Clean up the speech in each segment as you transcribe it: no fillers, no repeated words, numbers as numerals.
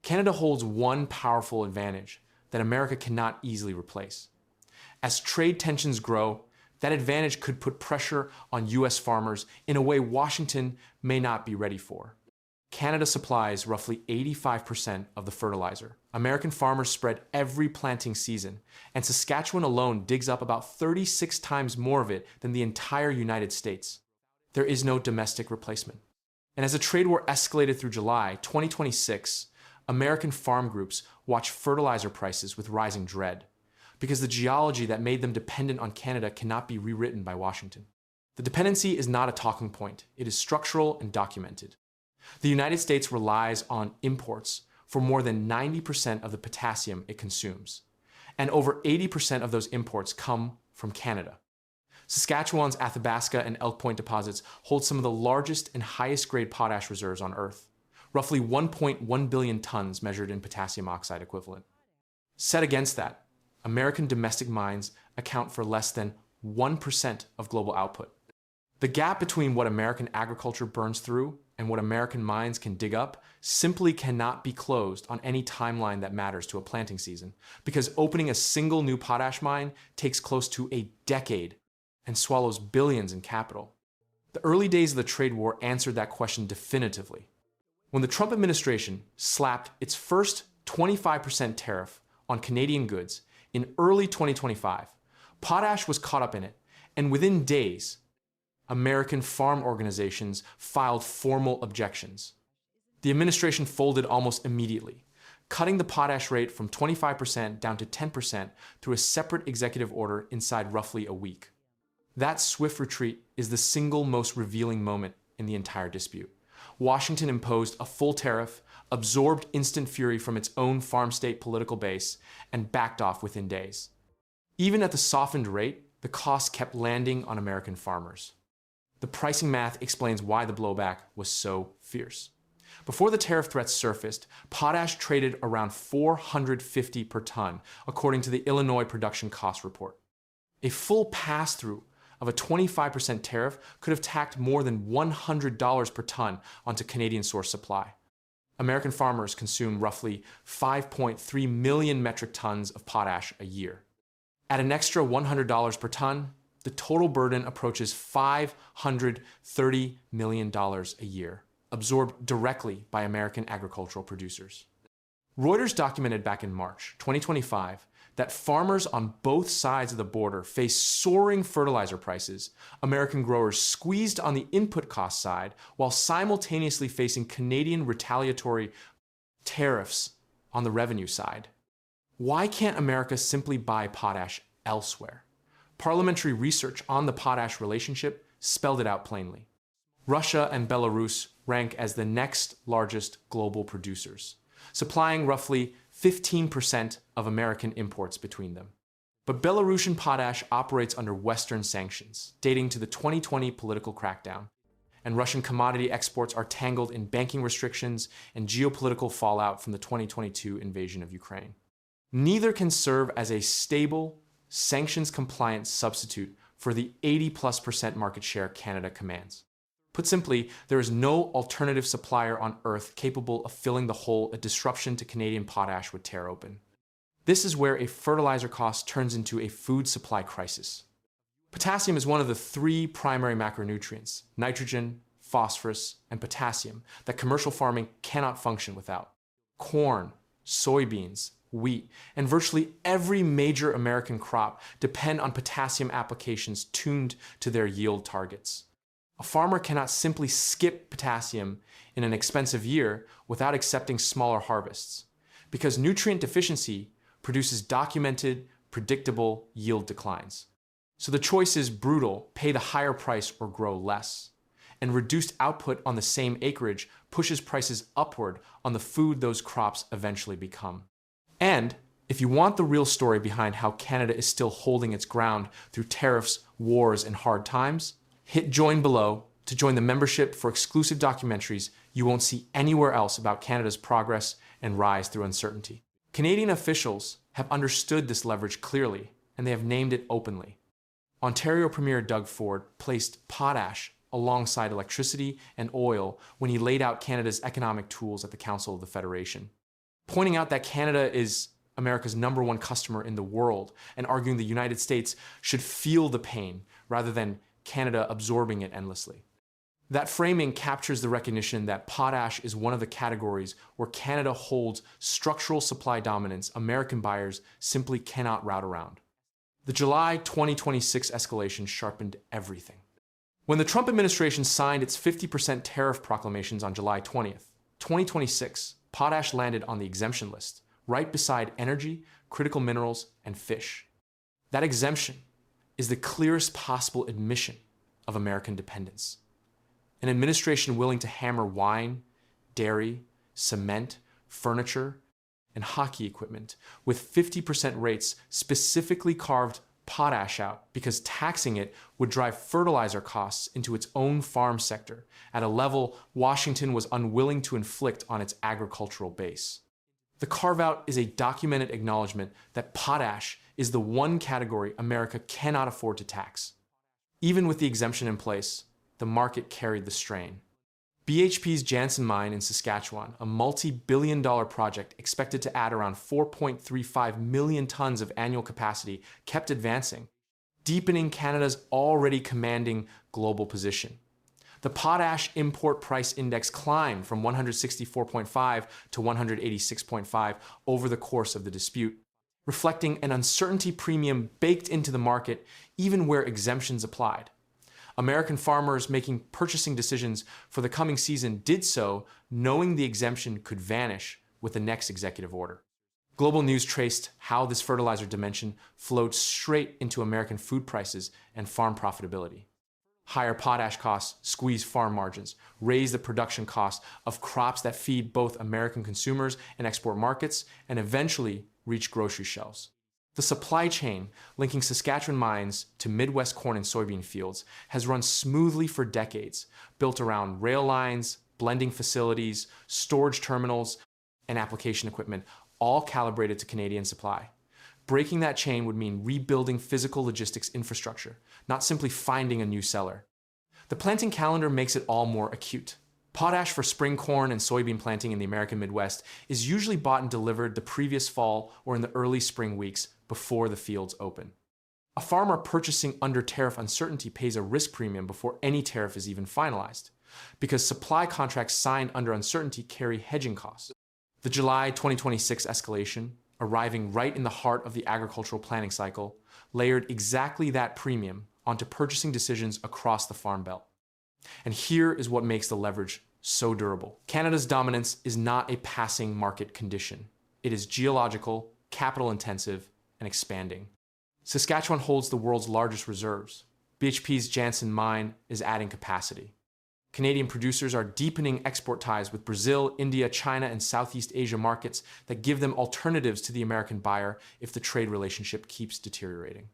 Canada holds one powerful advantage that America cannot easily replace. As trade tensions grow, that advantage could put pressure on U.S. farmers in a way Washington may not be ready for. Canada supplies roughly 85% of the fertilizer American farmers spread every planting season, and Saskatchewan alone digs up about 36 times more of it than the entire United States. There is no domestic replacement. And as the trade war escalated through July 2026, American farm groups watch fertilizer prices with rising dread, because the geology that made them dependent on Canada cannot be rewritten by Washington. The dependency is not a talking point, it is structural and documented. The United States relies on imports for more than 90% of the potassium it consumes, and over 80% of those imports come from Canada. Saskatchewan's Athabasca and Elk Point deposits hold some of the largest and highest grade potash reserves on Earth, roughly 1.1 billion tons measured in potassium oxide equivalent. Set against that, American domestic mines account for less than 1% of global output. The gap between what American agriculture burns through and what American mines can dig up simply cannot be closed on any timeline that matters to a planting season, because opening a single new potash mine takes close to a decade and swallows billions in capital. The early days of the trade war answered that question definitively. When the Trump administration slapped its first 25% tariff on Canadian goods in early 2025, potash was caught up in it, and within days, American farm organizations filed formal objections. The administration folded almost immediately, cutting the potash rate from 25% down to 10% through a separate executive order inside roughly a week. That swift retreat is the single most revealing moment in the entire dispute. Washington imposed a full tariff, absorbed instant fury from its own farm state political base, and backed off within days. Even at the softened rate, the cost kept landing on American farmers. The pricing math explains why the blowback was so fierce. Before the tariff threats surfaced, potash traded around $450 per ton, according to the Illinois Production Cost Report. A full pass-through of a 25% tariff could have tacked more than $100 per ton onto Canadian source supply. American farmers consume roughly 5.3 million metric tons of potash a year. At an extra $100 per ton, the total burden approaches $530 million a year, absorbed directly by American agricultural producers. Reuters documented back in March 2025 that farmers on both sides of the border face soaring fertilizer prices, American growers squeezed on the input cost side while simultaneously facing Canadian retaliatory tariffs on the revenue side. Why can't America simply buy potash elsewhere? Parliamentary research on the potash relationship spelled it out plainly. Russia and Belarus rank as the next largest global producers, supplying roughly 15% of American imports between them. But Belarusian potash operates under Western sanctions, dating to the 2020 political crackdown, and Russian commodity exports are tangled in banking restrictions and geopolitical fallout from the 2022 invasion of Ukraine. Neither can serve as a stable, sanctions-compliant substitute for the 80+% market share Canada commands. Put simply, there is no alternative supplier on Earth capable of filling the hole a disruption to Canadian potash would tear open. This is where a fertilizer cost turns into a food supply crisis. Potassium is one of the three primary macronutrients, nitrogen, phosphorus, and potassium, that commercial farming cannot function without. Corn, soybeans, wheat, and virtually every major American crop depend on potassium applications tuned to their yield targets. A farmer cannot simply skip potassium in an expensive year without accepting smaller harvests, because nutrient deficiency produces documented, predictable yield declines. So the choice is brutal: pay the higher price or grow less. And reduced output on the same acreage pushes prices upward on the food those crops eventually become. And if you want the real story behind how Canada is still holding its ground through tariffs, wars, and hard times, hit join below to join the membership for exclusive documentaries you won't see anywhere else about Canada's progress and rise through uncertainty. Canadian officials have understood this leverage clearly, and they have named it openly. Ontario Premier Doug Ford placed potash alongside electricity and oil when he laid out Canada's economic tools at the Council of the Federation. pointing out that Canada is America's #1 customer in the world and arguing the United States should feel the pain rather than Canada absorbing it endlessly. That framing captures the recognition that potash is one of the categories where Canada holds structural supply dominance American buyers simply cannot route around. The July 2026 escalation sharpened everything. When the Trump administration signed its 50% tariff proclamations on July 20th, 2026, potash landed on the exemption list, right beside energy, critical minerals, and fish. That exemption is the clearest possible admission of American dependence. An administration willing to hammer wine, dairy, cement, furniture, and hockey equipment with 50% rates specifically carved potash out because taxing it would drive fertilizer costs into its own farm sector at a level Washington was unwilling to inflict on its agricultural base. The carve-out is a documented acknowledgement that potash is the one category America cannot afford to tax. Even with the exemption in place, the market carried the strain. BHP's Jansen mine in Saskatchewan, a multi-billion-dollar project expected to add around 4.35 million tons of annual capacity, kept advancing, deepening Canada's already commanding global position. The potash import price index climbed from 164.5 to 186.5 over the course of the dispute, reflecting an uncertainty premium baked into the market even where exemptions applied. American farmers making purchasing decisions for the coming season did so knowing the exemption could vanish with the next executive order. Global news traced how this fertilizer dimension flowed straight into American food prices and farm profitability. Higher potash costs squeeze farm margins, raise the production cost of crops that feed both American consumers and export markets, and eventually reach grocery shelves. The supply chain linking Saskatchewan mines to Midwest corn and soybean fields has run smoothly for decades, built around rail lines, blending facilities, storage terminals, and application equipment, all calibrated to Canadian supply. Breaking that chain would mean rebuilding physical logistics infrastructure, not simply finding a new seller. The planting calendar makes it all more acute. Potash for spring corn and soybean planting in the American Midwest is usually bought and delivered the previous fall or in the early spring weeks before the fields open. A farmer purchasing under tariff uncertainty pays a risk premium before any tariff is even finalized, because supply contracts signed under uncertainty carry hedging costs. The July 2026 escalation, arriving right in the heart of the agricultural planning cycle, layered exactly that premium onto purchasing decisions across the Farm Belt. And here is what makes the leverage so durable. Canada's dominance is not a passing market condition. It is geological, capital-intensive, and expanding. Saskatchewan holds the world's largest reserves. BHP's Jansen mine is adding capacity. Canadian producers are deepening export ties with Brazil, India, China, and Southeast Asia markets that give them alternatives to the American buyer if the trade relationship keeps deteriorating.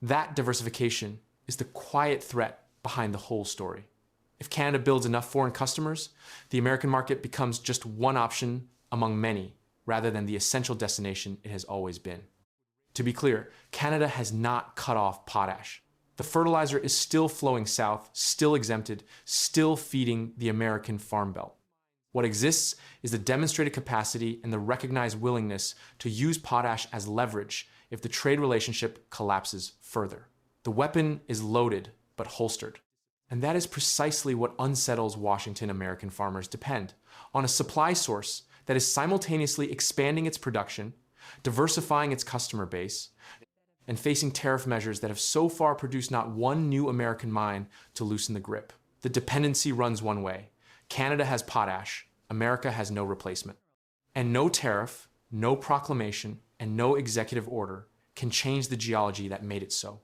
That diversification is the quiet threat behind the whole story. If Canada builds enough foreign customers, the American market becomes just one option among many, rather than the essential destination it has always been. To be clear, Canada has not cut off potash. The fertilizer is still flowing south, still exempted, still feeding the American Farm Belt. What exists is the demonstrated capacity and the recognized willingness to use potash as leverage if the trade relationship collapses further. The weapon is loaded but holstered. And that is precisely what unsettles Washington American farmers depend on a supply source that is simultaneously expanding its production, diversifying its customer base, and facing tariff measures that have so far produced not one new American mine to loosen the grip. The dependency runs one way. Canada has potash, America has no replacement. And no tariff, no proclamation, and no executive order can change the geology that made it so.